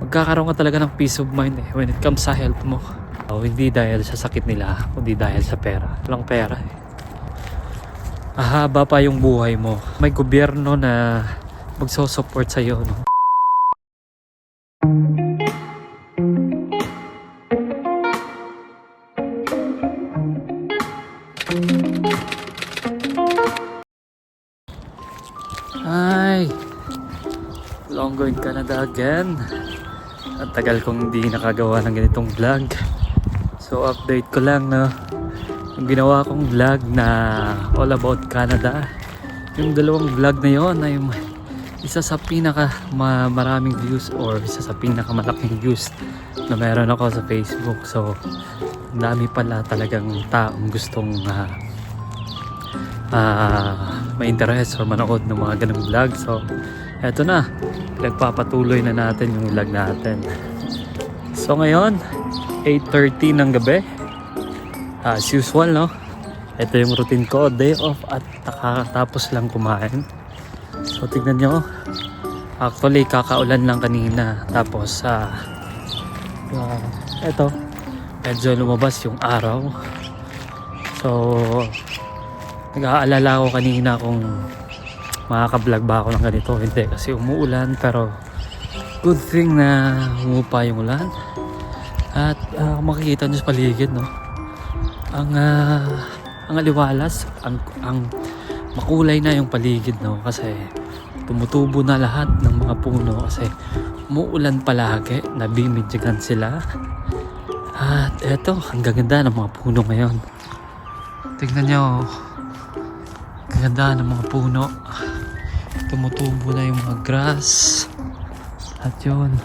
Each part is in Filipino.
magkakaroon ka talaga ng peace of mind when it comes sa health mo. Hindi dahil sa sakit nila, kundi dahil sa pera. Walang pera Ahaba pa yung buhay mo. May gobyerno na magso-support sa'yo, no? Ay, Longo in Canada again. Ang tagal kong hindi nakagawa ng ganitong vlog. So update ko lang, no, yung ginawa kong vlog na all about Canada. Yung dalawang vlog na yon ay isa sa pinaka maraming views or isa sa pinakamalaking views na meron ako sa Facebook. So ang dami pala talagang taong gustong ma-interest or manood ng mga ganung vlog. So eto na, nagpapatuloy na natin yung vlog natin. So ngayon 8:30 ng gabi, as usual, no, ito yung routine ko, day off at nakatapos lang kumain. So tignan nyo, actually kakaulan lang kanina, tapos eto, medyo lumabas yung araw. So nag-aalala ko kanina kung makaka-vlog ba ako ng ganito. Hindi, kasi umuulan, pero good thing na humupa yung ulan. At makikita nyo sa paligid, no, ang aliwalas, ang makulay na yung paligid, no, kasi tumutubo na lahat ng mga puno kasi umuulan palagi, nabimidyagan sila. At eto, ang gaganda ng mga puno ngayon. Tignan nyo, gaganda ng mga puno, tumutubo na yung mga grass. At yun,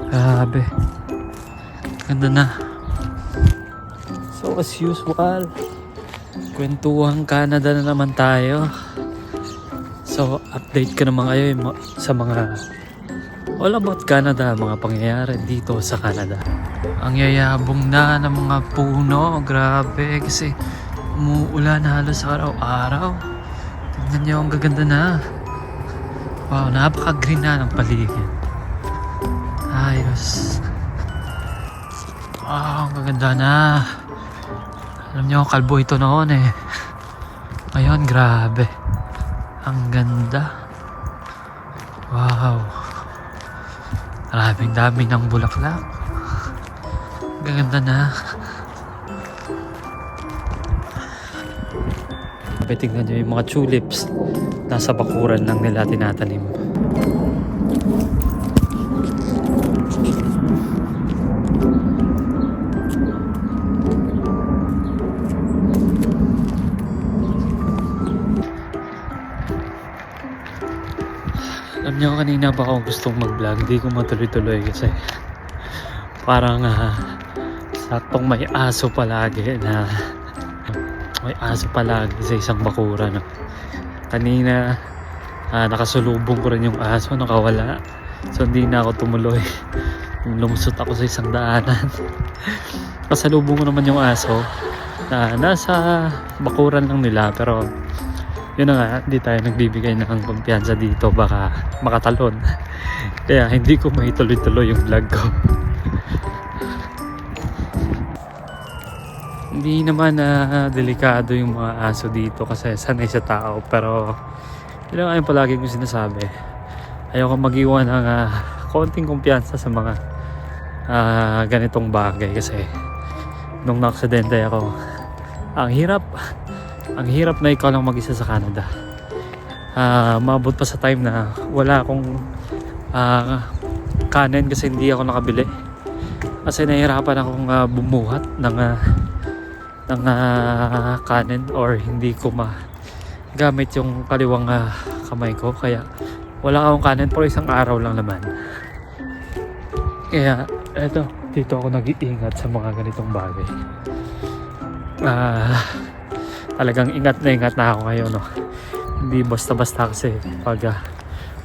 grabe, ganda na. So as usual, kwentuhang Canada na naman tayo. So update ko naman kayo sa mga all about Canada, mga pangyayari dito sa Canada. Ang yayabong na ng mga puno, grabe, kasi umuulan halos araw-araw. Tignan nyo, ang gaganda na. Wow, napaka-green na ng paligid. Ayos. Wow, ang gaganda na. Alam nyo, kalbo ito noon eh. Ngayon, grabe. Ang ganda. Wow. Maraming dami ng bulaklak. Gaganda na. Tingnan nyo yung mga tulips. Nasa bakuran lang nila tinatanim. Alam nyo, kanina ba ako gustong mag-vlog, hindi ko matuloy-tuloy kasi parang saktong may aso palagi sa isang bakuran, no? Kanina nakasulubong ko rin yung aso, nakawala, so hindi na ako tumuloy. Lumusot ako sa isang daanan. Kasalubong ko naman yung aso na nasa bakuran lang nila, pero yun na nga, hindi tayo nagbibigay ng kumpiyansa dito, baka makatalon. Kaya hindi ko maituloy-tuloy yung vlog ko. Hindi naman delikado yung mga aso dito kasi sanay sa tao, pero yun lang yung palagi kong sinasabi. Ayoko mag-iwan ng konting kumpiyansa sa mga ganitong bagay kasi nung na-aksidente ako, ang hirap na ikaw lang mag-isa sa Canada. Maabot pa sa time na wala akong kanin kasi hindi ako nakabili. Kasi nahihirapan akong bumuhat ng kanin, or hindi ko magamit yung kaliwang kamay ko. Kaya wala akong kanin for isang araw lang naman. Kaya dito ako nag-iingat sa mga ganitong bagay. Talagang ingat na ako ngayon, no? Hindi basta-basta kasi pag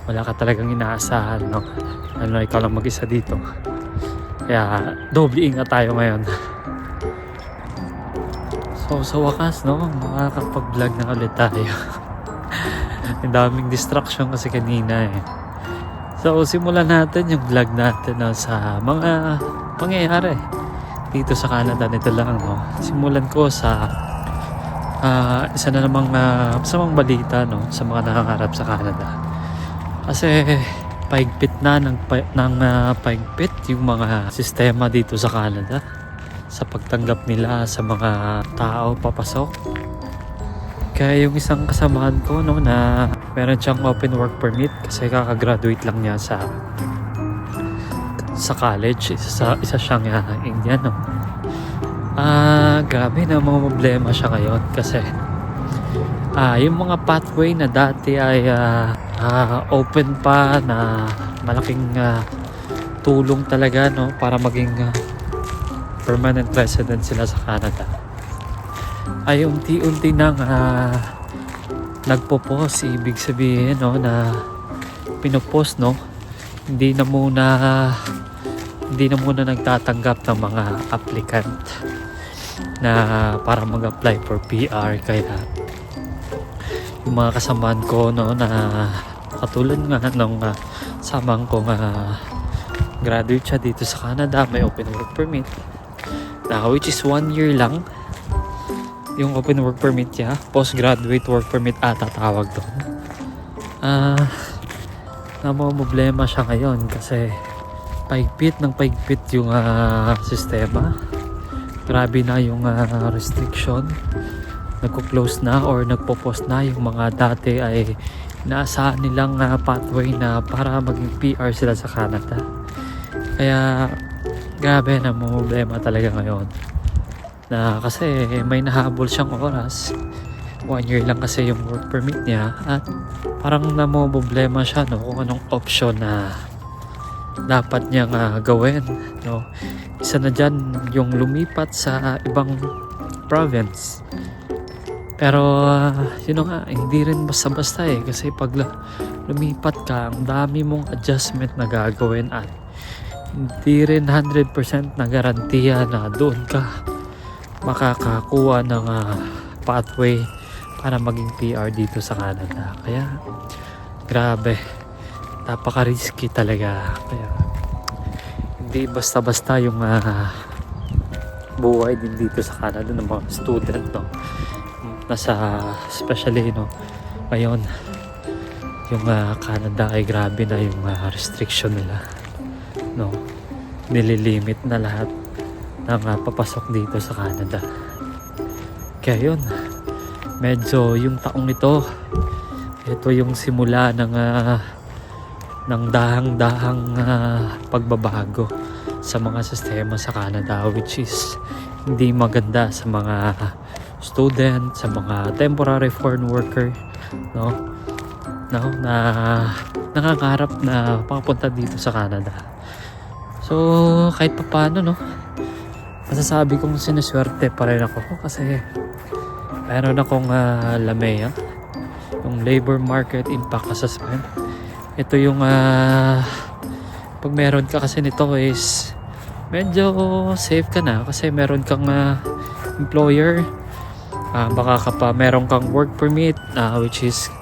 wala ka talagang inaasahan, no? Ikaw lang mag-isa dito. Kaya doble ingat tayo ngayon. So sa wakas, no, makakapag-vlog na ulit tayo. Ang daming distraction kasi kanina eh. So simulan natin yung vlog natin no, sa mga pangyayari dito sa Canada. Nito lang no. Simulan ko sa isa na namang masamang balita no sa mga nangangarap sa Canada. Kasi paigpit na paigpit yung mga sistema dito sa Canada sa pagtanggap nila sa mga tao papasok. Kaya yung isang kasamahan ko no na meron siyang open work permit kasi kakagraduate lang niya sa college. Isa siyang Indian no. Grabe na mga problema siya ngayon kasi yung mga pathway na dati ay open pa na malaking tulong talaga no para maging permanent resident sila sa Canada ay unti-unti nang nagpo-pause. Ibig sabihin no na pinopost no hindi na muna nagtatanggap ng mga applicant na para mag-apply for PR. Kaya yung mga kasamaan ko no na katulad nga nung samang kong graduate siya dito sa Canada, may open work permit na which is 1 year lang yung open work permit niya, postgraduate work permit ata tawag doon. Problema siya ngayon kasi paigpit yung sistema. Grabe na yung restriction. Nagko-close na or nagpo-post na yung mga dati ay inaasahan nilang pathway na para maging PR sila sa Canada. Kaya grabe na problema talaga ngayon. Na kasi may nahabol siyang oras. 1 year lang kasi yung work permit niya at parang problema siya no kung anong option na dapat niyang gawin no. Isa na dyan yung lumipat sa ibang province. Pero yun nga, hindi rin basta-basta kasi pag lumipat ka, ang dami mong adjustment na gagawin at hindi rin 100% na garantiya na doon ka makakakuha ng pathway para maging PR dito sa Canada. Kaya grabe, napaka-risky talaga. Kaya hindi basta-basta yung buhay din dito sa Canada ng mga student no. Nasa especially no ngayon yung Canada ay grabe na yung restriction nila no. Nililimit na lahat ng papasok dito sa Canada. Kaya yun, medyo yung taong ito yung simula ng dahang-dahang pagbabago sa mga sistema sa Canada, which is hindi maganda sa mga student, sa mga temporary foreign worker no na nangangarap na papunta dito sa Canada. So kahit papaano no, masasabi kong sinuswerte pa rin ako kasi meron akong LAMEA, yung Labor Market Impact Assessment. Ito yung pag meron ka kasi nito is medyo safe ka na kasi meron kang employer. Baka ka pa meron kang work permit which is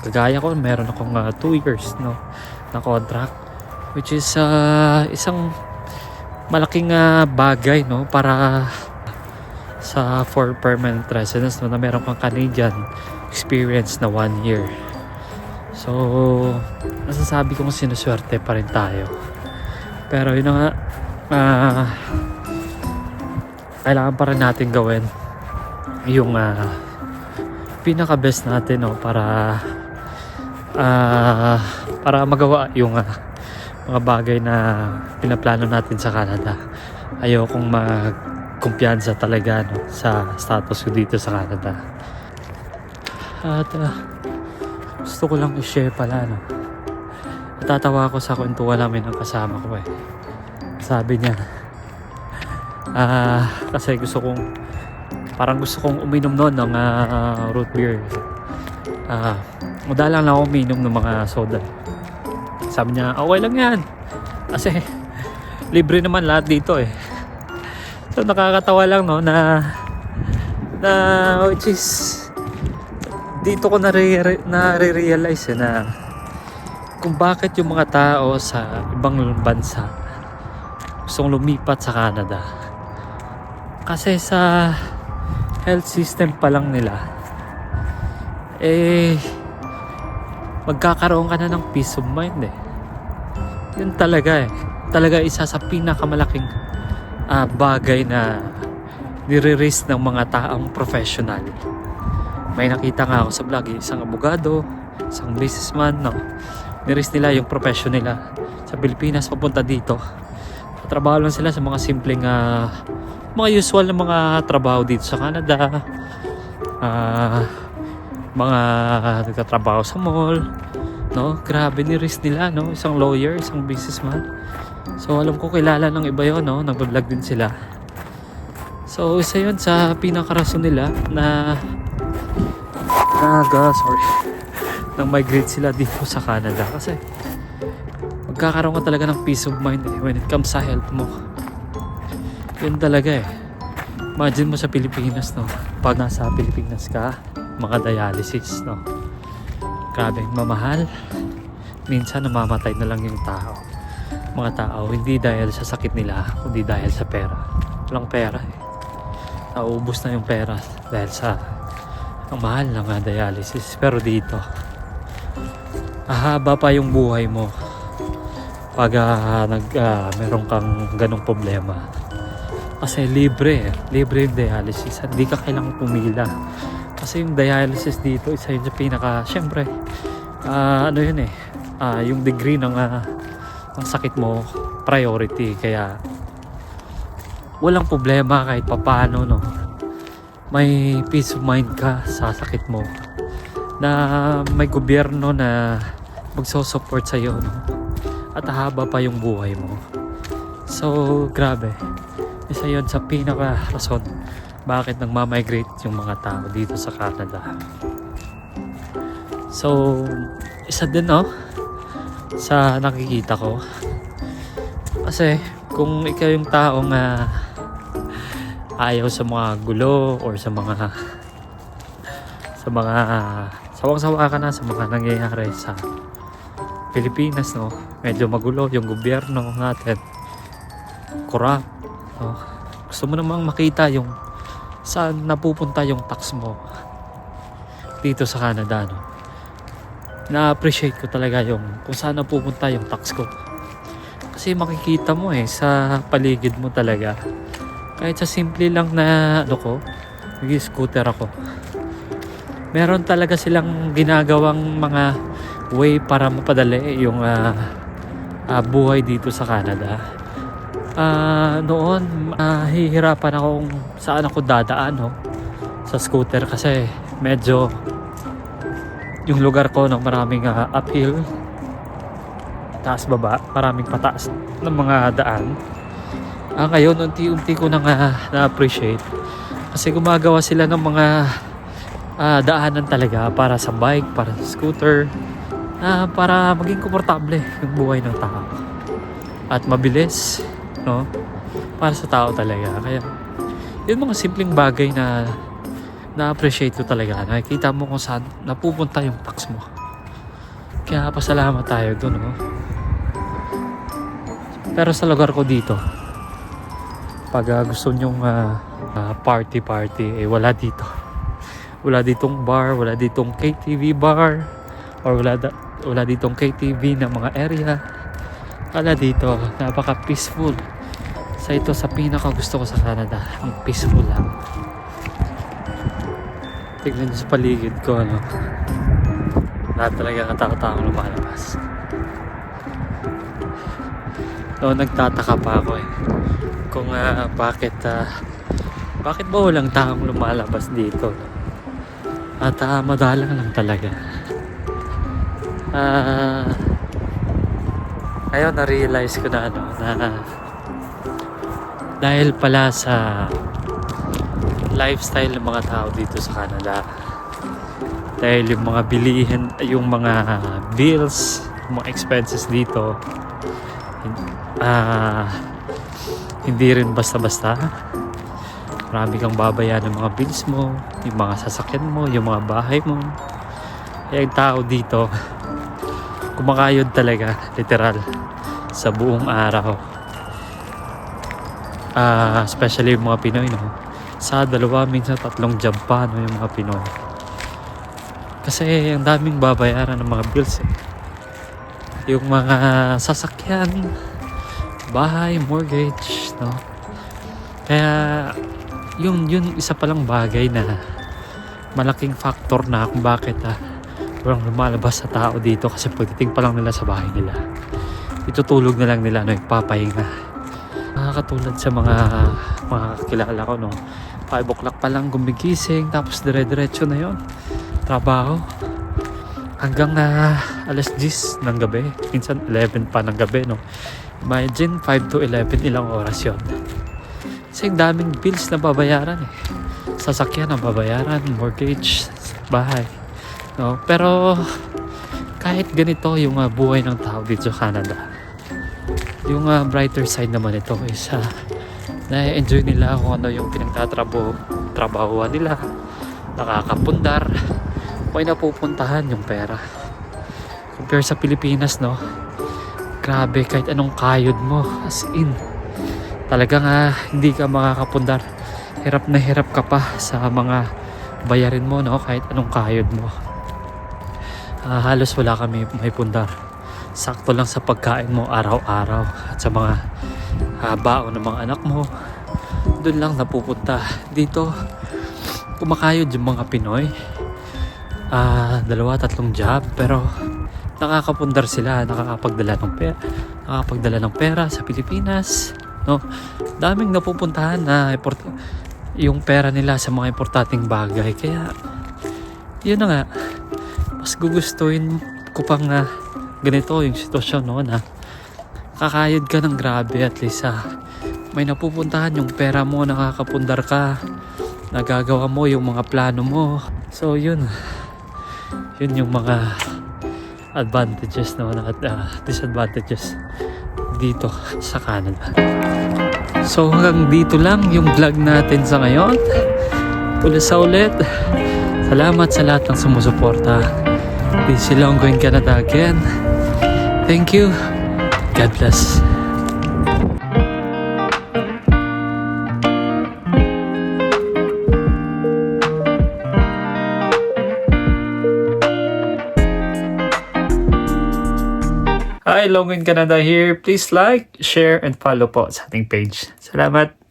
kagaya ko, meron akong 2 years no na contract, which is isang malaking bagay no para for permanent residence no, na meron kang Canadian experience na 1 year. So nasasabi kong sinuswerte pa rin tayo. Pero yun nga, kailangan pa rin natin gawin yung pinaka best natin no para magawa yung mga bagay na pinaplano natin sa Canada. Ayokong magkumpiyansa talaga no, sa status ko dito sa Canada. At gusto ko lang i-share pala no. Natatawa ako sa kwentuhan namin ng kasama ko Sabi niya kasi gusto kong uminom noon ng root beer. Madalang lang ako uminom ng mga soda. Sabi niya, okay lang yan. Kasi libre naman lahat dito So nakakatawa lang no na which is dito ko na-realize na kung bakit yung mga tao sa ibang bansa gustong lumipat sa Canada. Kasi sa health system pa lang nila, magkakaroon ka na ng peace of mind eh. Yun talaga talaga isa sa pinakamalaking bagay na nire-risk ng mga taong professional. May nakita nga ako sa vlog, isang abogado, isang businessman, no? Nire-risk nila yung profession nila sa Pilipinas papunta dito. Trabaho lang sila sa mga simpleng mga usual na mga trabaho dito sa Canada. Mga nagtatrabaho sa mall, no? Grabe ni-risk nila, no? Isang lawyer, isang businessman. So alam ko kilala ng iba yun, no? Nagbablog din sila. So isa yun sa pinakarason nila na migrate sila dito sa Canada kasi magkakaroon ka talaga ng peace of mind when it comes sa health mo. Yun talaga Imagine mo sa Pilipinas, no? Pag nasa Pilipinas ka, mga dialysis, no? Grabe, mamahal. Minsan namamatay na lang yung tao. Mga tao, hindi dahil sa sakit nila, kundi dahil sa pera. Walang pera Nauubos na yung pera dahil sa ang mahal ng dialysis. Pero dito, haba pa yung buhay mo pag meron kang ganong problema. Kasi libre yung dialysis. Hindi ka kailangang pumila. Kasi yung dialysis dito, isa yun sa pinaka, syempre, yung degree ng sakit mo, priority. Kaya, walang problema kahit papano, no? May peace of mind ka sa sakit mo. Na may gobyerno na magso-support sa'yo, no? At haba pa yung buhay mo. So, grabe. Isa yun sa pinaka-rason bakit nagmamigrate yung mga tao dito sa Canada. So, isa din, no? Sa nakikita ko. Kasi, kung ikaw yung taong ayaw sa mga gulo or sa mga sawang-sawa ka na sa mga nangyayari sa Pilipinas, no? Medyo magulo yung gobyerno natin, corrupt, no? Gusto mo namang makita yung saan napupunta yung tax mo dito sa Canada, no? Na-appreciate ko talaga yung kung saan napupunta yung tax ko. Kasi makikita mo sa paligid mo talaga. Kahit sa simple lang na nag-scooter ako. Meron talaga silang ginagawang mga way para mapadali yung buhay dito sa Canada. Noon, hihirapan ako kung saan ako dadaan, no? Sa scooter kasi medyo yung lugar ko maraming uphill, taas baba, maraming pataas ng mga daan. Ngayon unti-unti ko nang na-appreciate kasi gumagawa sila ng mga daanan talaga para sa bike, para sa scooter, para maging komportable yung buhay ng tao at mabilis, no? Para sa tao talaga. Kaya yun mga simpleng bagay na na-appreciate ko talaga. Nakikita mo kung saan napupunta yung tax mo. Kaya pasalamat tayo dun, no? Pero sa lugar ko dito, pag gusto nyong party, wala dito. Wala ditong bar, wala ditong KTV bar, or wala ditong KTV na mga area. Wala dito, napaka peaceful. Ito sa pinaka gusto ko sa Canada, ang peaceful lang. Tignan nyo sa paligid ko, no? Lahat talaga katao-taong lumalabas. Noon nagtataka pa ako kung bakit ba walang taong lumalabas dito, no? At madalang lang talaga. Ayun, na-realize ko na na dahil pala sa lifestyle ng mga tao dito sa Canada, dahil yung mga bilihin, yung mga bills, yung mga expenses dito, hindi rin basta-basta. Marami kang babayan ng mga bills mo, yung mga sasakyan mo, yung mga bahay mo. Kaya yung tao dito, kumakayod talaga, literal, sa buong araw. Especially yung mga Pinoy, no? Sa 2, minsan 3 job pa, no, yung mga Pinoy. Kasi ang daming babayaran ng mga bills, eh. Yung mga sasakyan, bahay, mortgage, no? Kaya yun isa palang bagay na malaking factor na kung bakit walang lumalabas sa tao dito, kasi pagdating pa lang nila sa bahay nila, itutulog na lang nila, no, papahinga. Katulad sa mga kakilala ko, no, 5 o'clock pa lang gumigising, tapos dire-diretso na yon trabaho hanggang alas 10 ng gabi, minsan 11 pa ng gabi, no. Imagine 5 to 11, ilang oras yon. Kasi ang daming bills na babayaran, eh. Sasakyan na babayaran, mortgage, bahay, no. Pero kahit ganito yung buhay ng tao dito sa Canada, yung brighter side naman ito is na-enjoy nila kung ano yung pinagtatrabahuan nila, nakakapundar, may napupuntahan yung pera. Compare sa Pilipinas, no, grabe, kahit anong kayod mo, as in talagang hindi ka makakapundar. Hirap na hirap ka pa sa mga bayarin mo, no, kahit anong kayod mo. Halos wala kami may pundar. Sakto lang sa pagkain mo araw-araw at sa mga baon ng mga anak mo, doon lang napupunta. Dito kumakayod yung mga Pinoy, 2-3 job, pero nakakapundar sila, nakakapagdala ng pera sa Pilipinas, no. Daming napupuntahan na yung pera nila sa mga importanteng bagay. Kaya yun na nga, mas gugustuhin ko pang ganito yung sitwasyon, no, na kakayod ka ng grabe, at least may napupuntahan yung pera mo, nakakapundar ka, nagagawa mo yung mga plano mo. So yun yung mga advantages, no, at disadvantages dito sa Canada. So hanggang dito lang yung vlog natin sa ngayon. Ulit. Salamat sa lahat ng sumusuporta. This is Longgoing Canada again. Thank you. God bless. Hi, Longgoing Canada here. Please like, share, and follow po sa ating page. Salamat.